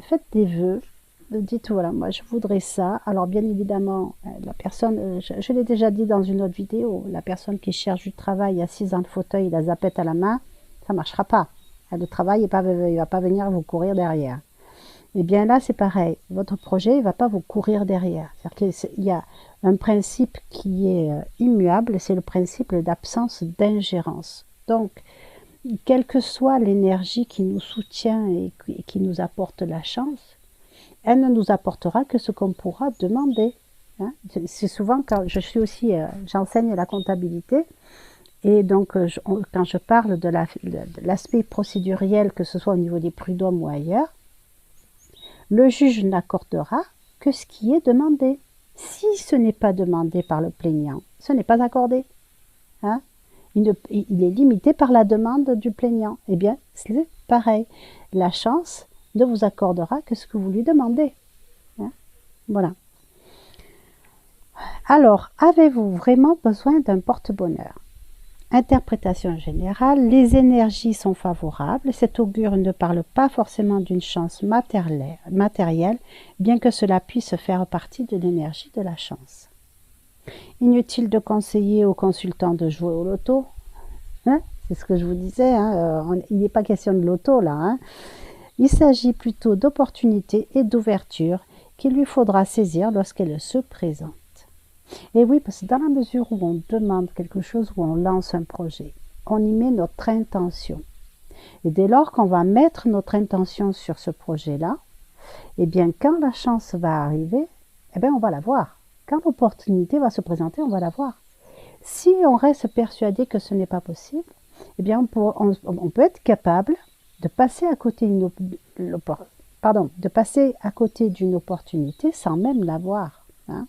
faites des vœux, dites voilà, moi je voudrais ça. Alors bien évidemment, la personne, je l'ai déjà dit dans une autre vidéo, la personne qui cherche du travail assise dans le fauteuil, la zapette à la main, ça ne marchera pas. Le travail, il ne va pas venir vous courir derrière. Et bien là, c'est pareil. Votre projet, il ne va pas vous courir derrière. C'est-à-dire qu'il y a un principe qui est immuable, c'est le principe d'absence d'ingérence. Donc, quelle que soit l'énergie qui nous soutient et qui nous apporte la chance, elle ne nous apportera que ce qu'on pourra demander. Hein. C'est souvent quand je suis aussi, j'enseigne la comptabilité, et donc quand je parle de l'aspect procéduriel, que ce soit au niveau des prud'hommes ou ailleurs, le juge n'accordera que ce qui est demandé. Si ce n'est pas demandé par le plaignant, ce n'est pas accordé. Hein. Il est limité par la demande du plaignant. Eh bien, c'est pareil. La chance ne vous accordera que ce que vous lui demandez. Hein. Voilà. Alors, avez-vous vraiment besoin d'un porte-bonheur? Interprétation générale, les énergies sont favorables. Cet augure ne parle pas forcément d'une chance matérielle, bien que cela puisse faire partie de l'énergie de la chance. Inutile de conseiller aux consultants de jouer au loto. Hein, c'est ce que je vous disais, hein, il n'est pas question de loto là. Hein. Il s'agit plutôt d'opportunités et d'ouverture qu'il lui faudra saisir lorsqu'elles se présentent. Et oui, parce que dans la mesure où on demande quelque chose, où on lance un projet, on y met notre intention. Et dès lors qu'on va mettre notre intention sur ce projet-là, eh bien, quand la chance va arriver, eh bien, on va la voir. Quand l'opportunité va se présenter, on va la voir. Si on reste persuadé que ce n'est pas possible, eh bien, on peut être capable de passer à côté d'une opportunité sans même la voir. Hein.